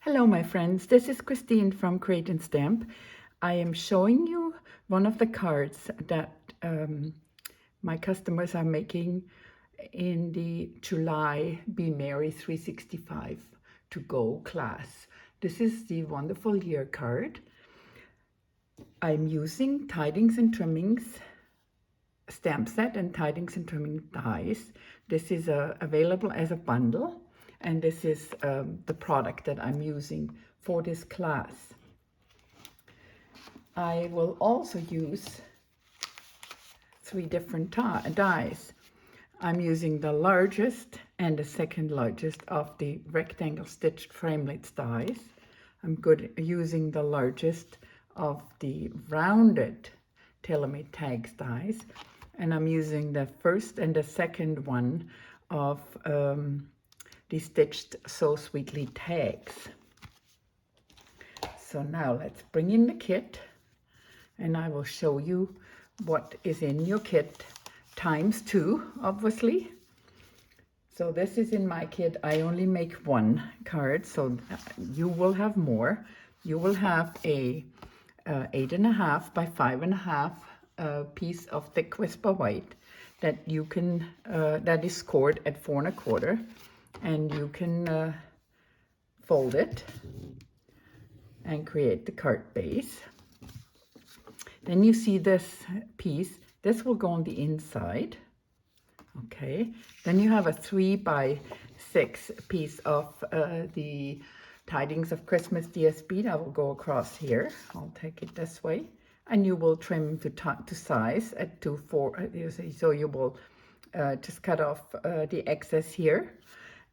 Hello, my friends. This is Christine from Create and Stamp. I am showing you one of the cards that my customers are making in the July Be Merry 365 to Go class. This is the Wonderful Year card. I'm using Tidings and Trimmings stamp set and Tidings and Trimming dies. This is available as a bundle. And this is the product that I'm using for this class. I will also use 3 different dies. I'm using the largest and the second largest of the rectangle stitched framelits dies. I'm using the largest of the rounded tailor-made tags dies. And I'm using the first and the second one of the stitched So Sweetly tags. So now let's bring in the kit and I will show you what is in your kit ×2, obviously. So this is in my kit. I only make 1 card, so you will have more. You will have a 8.5 by 5.5 piece of thick Whisper White that you can that is scored at 4 1/4. And you can fold it and create the card base. Then you see this piece. This will go on the inside. Okay. Then you have a 3 by 6 piece of the Tidings of Christmas DSB that will go across here. I'll take it this way. And you will trim to size at 2/4. So you will just cut off the excess here.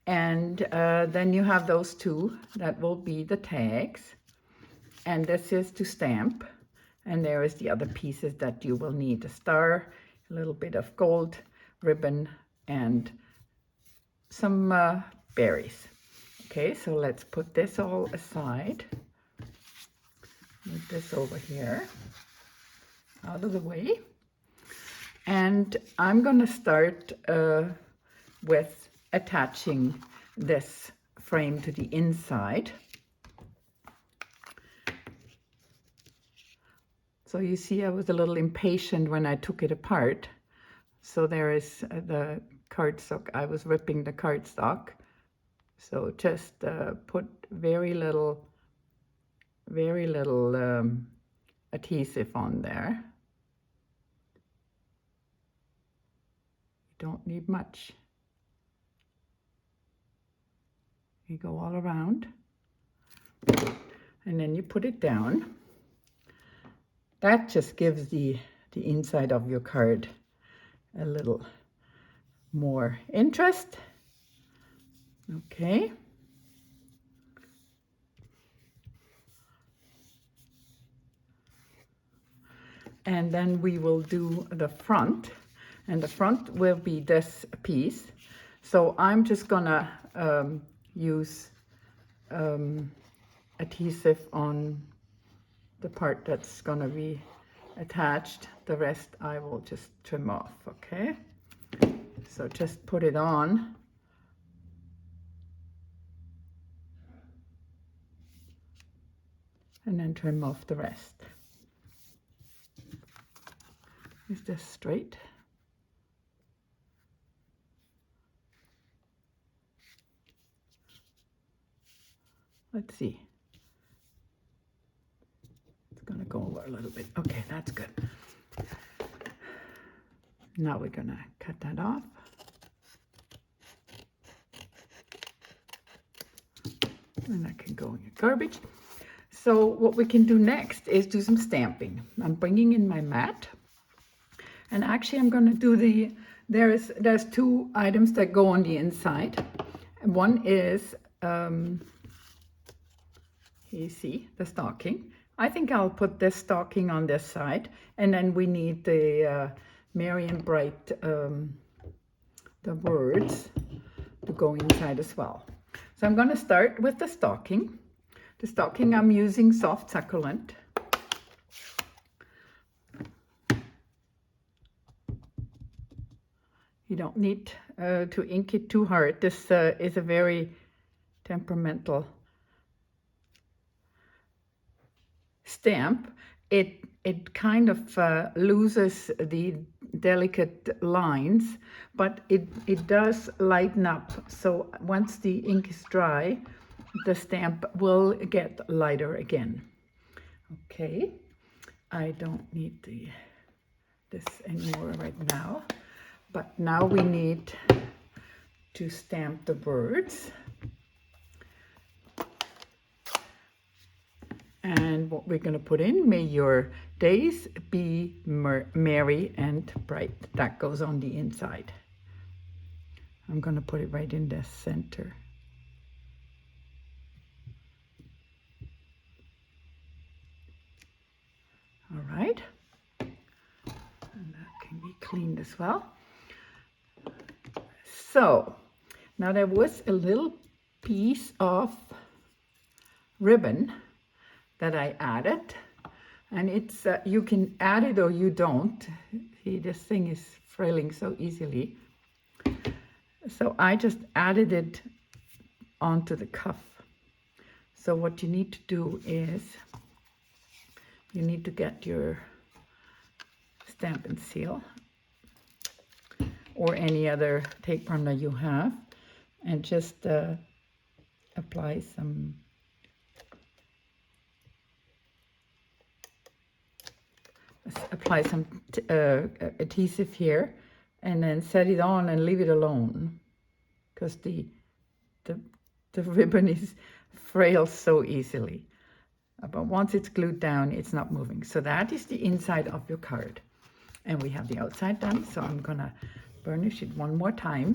And then you have those 2 that will be the tags, and this is to stamp, and there is the other pieces that you will need: a star, a little bit of gold ribbon, and some berries. Okay, so let's put this all aside. Move this over here out of the way, and I'm gonna start with attaching this frame to the inside. So you see I was a little impatient when I took it apart. So there is the cardstock. I was ripping the cardstock. So just put very little adhesive on there. You don't need much. You go all around, and then you put it down. That just gives the inside of your card a little more interest. Okay. And then we will do the front, and the front will be this piece. So I'm just gonna use adhesive on the part that's gonna be attached. The rest I will just trim off, okay? So just put it on. And then trim off the rest. Is this straight? Let's see. It's gonna go over a little bit. Okay, that's good. Now we're gonna cut that off. And that can go in your garbage. So what we can do next is do some stamping. I'm bringing in my mat. And actually I'm gonna do there's 2 items that go on the inside. One is you see the stocking. I think I'll put this stocking on this side, and then we need the Merry and Bright, the words to go inside as well. So I'm going to start with the stocking. The stocking, I'm using Soft Succulent. You don't need to ink it too hard. This is a very temperamental stamp, it kind of loses the delicate lines, but it does lighten up. So once the ink is dry, the stamp will get lighter again. Okay, I don't need this anymore right now, but now we need to stamp the words. And what we're going to put in, may your days be merry and bright. That goes on the inside. I'm going to put it right in the center. All right. And that can be cleaned as well. So now there was a little piece of ribbon that I added, and it's you can add it or you don't. See, this thing is frailing so easily. So I just added it onto the cuff. So what you need to do is you need to get your stamp and seal or any other tape runner you have, and just apply some adhesive here, and then set it on and leave it alone, because the ribbon is frail so easily. But once it's glued down, it's not moving. So that is the inside of your card. And we have the outside done, so I'm gonna burnish it one more time,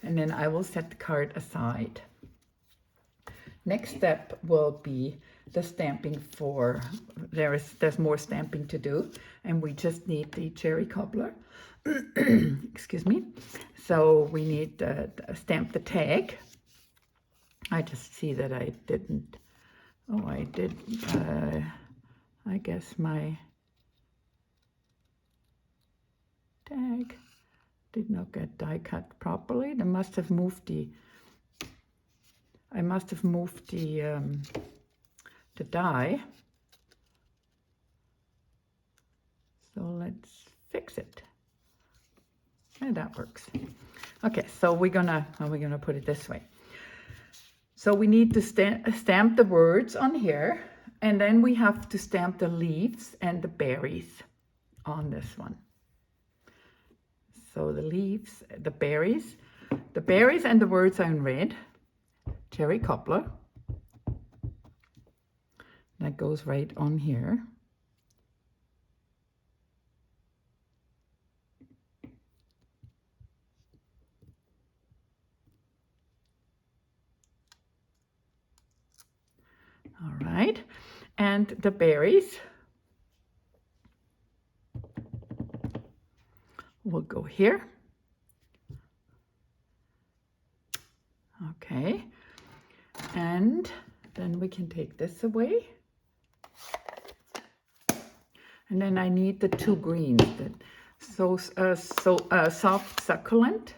and then I will set the card aside. Next step will be the stamping for, there's more stamping to do, and we just need the cherry cobbler. Excuse me. So we need to stamp the tag. I just see that I didn't, oh, I did, I guess my tag did not get die cut properly. I must have moved the die. So let's fix it. And that works. Okay, so we're gonna put it this way. So we need to stamp the words on here, and then we have to stamp the leaves and the berries on this one. So the leaves, the berries and the words are in red. Cherry cobbler. That goes right on here. All right, and the berries will go here. Okay, and then we can take this away. And then I need the two greens, soft succulent,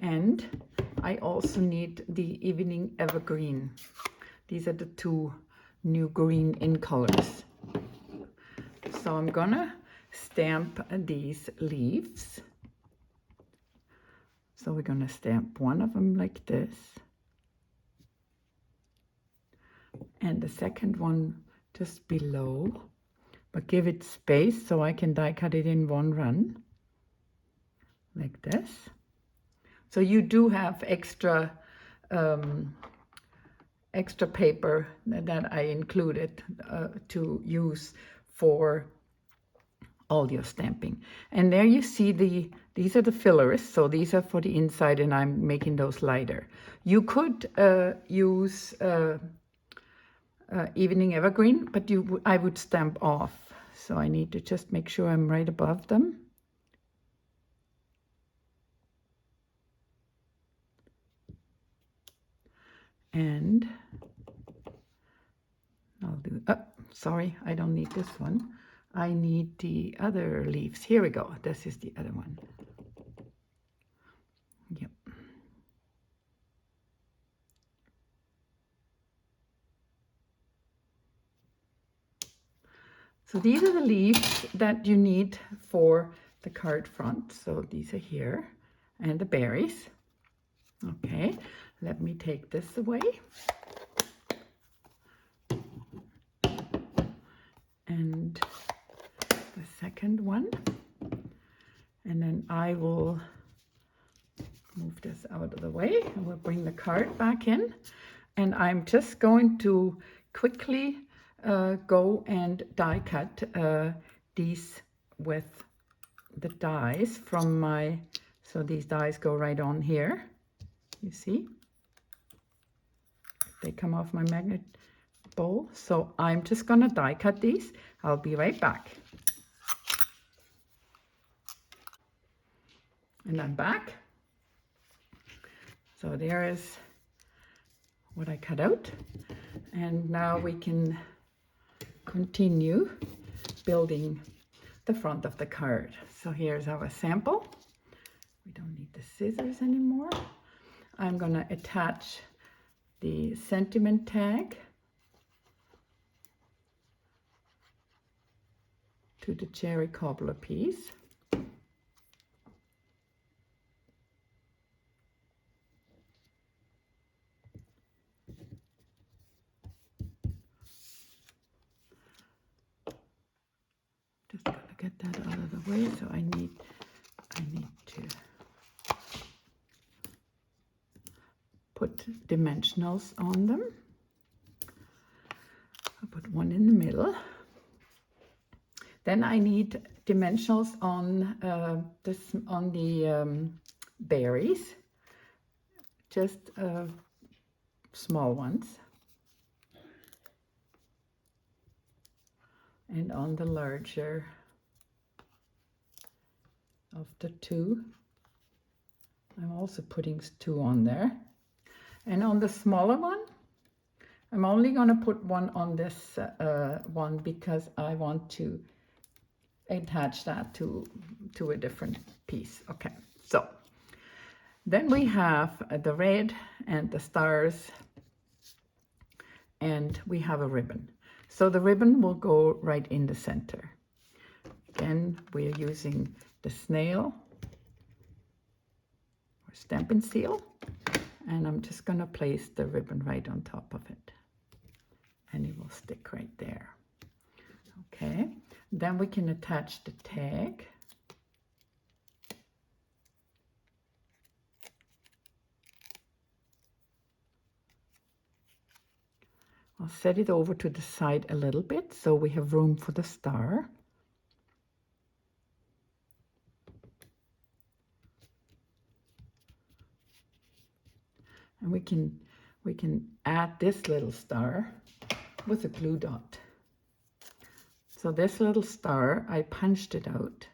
and I also need the evening evergreen. These are the two new green in colors. So I'm gonna stamp these leaves. So we're gonna stamp one of them like this, and the second one just below, but give it space so I can die cut it in one run, like this. So you do have extra paper that I included to use for all your stamping. And there you see these are the fillers, so these are for the inside, and I'm making those lighter. You could use evening evergreen, but I would stamp off. So I need to just make sure I'm right above them. And I'll do, sorry, I don't need this one. I need the other leaves. Here we go. This is the other one. Yep. So these are the leaves that you need for the card front. So these are here, and the berries. Okay, let me take this away. And the second one. And then I will move this out of the way, and we'll bring the card back in. And I'm just going to quickly go and die cut these with the dies from my, so these dies go right on here, you see? They come off my magnet bowl. So I'm just gonna die cut these. I'll be right back. And I'm back. So there is what I cut out. And now we can continue building the front of the card. So here's our sample. We don't need the scissors anymore. I'm gonna attach the sentiment tag to the cherry cobbler piece. Just gonna get that out of the way. So I need to put dimensionals on them. I'll put one in the middle. Then I need dimensionals on the berries, just small ones, and on the larger of the two, I'm also putting 2 on there. And on the smaller one, I'm only going to put 1 on this one because I want to attach that to a different piece. Okay, so then we have the red and the stars, and we have a ribbon. So the ribbon will go right in the center. Again, we're using the snail or Stampin' Seal, and I'm just going to place the ribbon right on top of it, and it will stick right there. Okay, then we can attach the tag. I'll set it over to the side a little bit so we have room for the star. And we can add this little star with a glue dot. So this little star, I punched it out.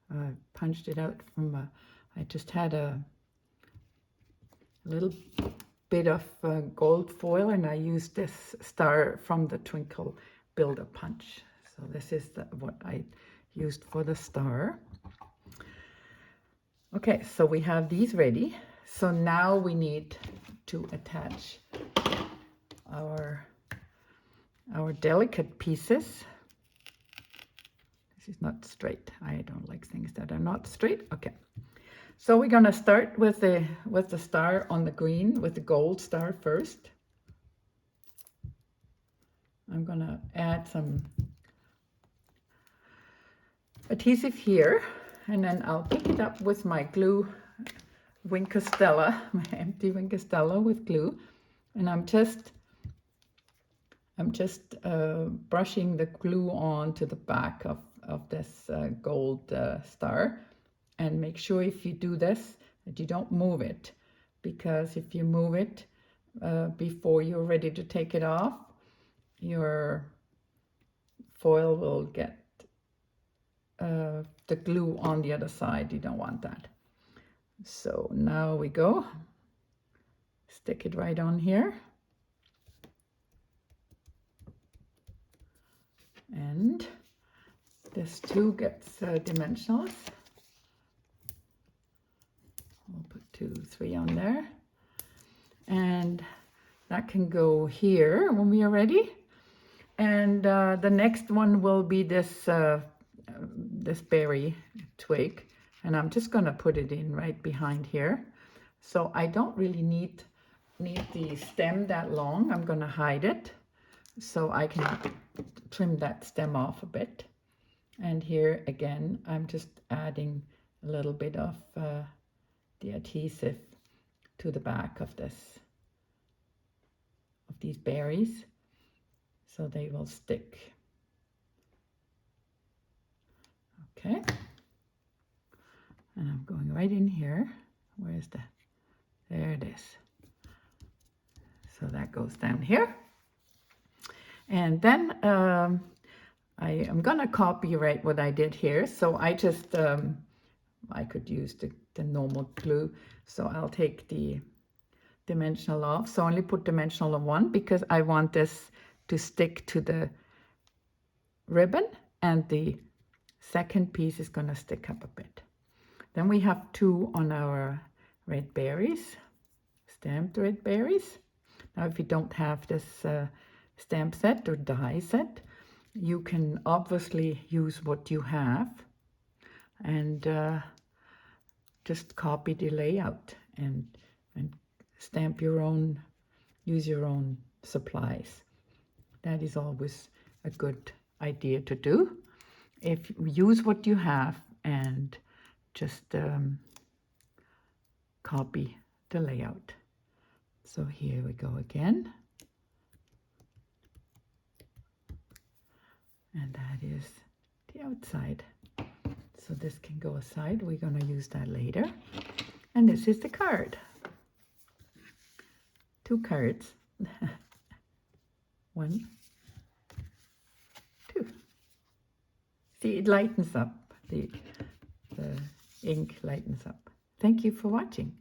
From I just had a little bit of gold foil, and I used this star from the Twinkle Builder Punch. So this is what I used for the star. Okay, so we have these ready. So now we need to attach our delicate pieces. This is not straight. I don't like things that are not straight. Okay. So we're gonna start with the star on the green, with the gold star first. I'm gonna add some adhesive here, and then I'll pick it up with my glue Wink Castella, my empty Wink Castella with glue, and I'm just brushing the glue onto the back of this gold star. And make sure if you do this that you don't move it, because if you move it before you're ready to take it off, your foil will get the glue on the other side. You don't want that. So now we go. Stick it right on here. And this too gets dimensionals. We'll put 2, 3 on there. And that can go here when we are ready. And the next one will be this this berry twig, and I'm just gonna put it in right behind here. So I don't really need the stem that long. I'm gonna hide it so I can trim that stem off a bit. And here again, I'm just adding a little bit of the adhesive to the back of these berries, so they will stick. Okay, and I'm going right in here. Where's the, there it is. So that goes down here. And then I am gonna copyright what I did here. So I just, I could use the normal glue. So I'll take the dimensional off. So only put dimensional on 1 because I want this to stick to the ribbon, and the second piece is gonna stick up a bit. Then we have 2 on our red berries, stamped red berries. Now if you don't have this stamp set or die set, you can obviously use what you have and just copy the layout and stamp your own, use your own supplies. That is always a good idea to do. If you use what you have and just copy the layout. So here we go again. And that is the outside. So this can go aside. We're going to use that later. And this is the card. 2 cards. 1, 2. See, it lightens up. The ink lightens up. Thank you for watching.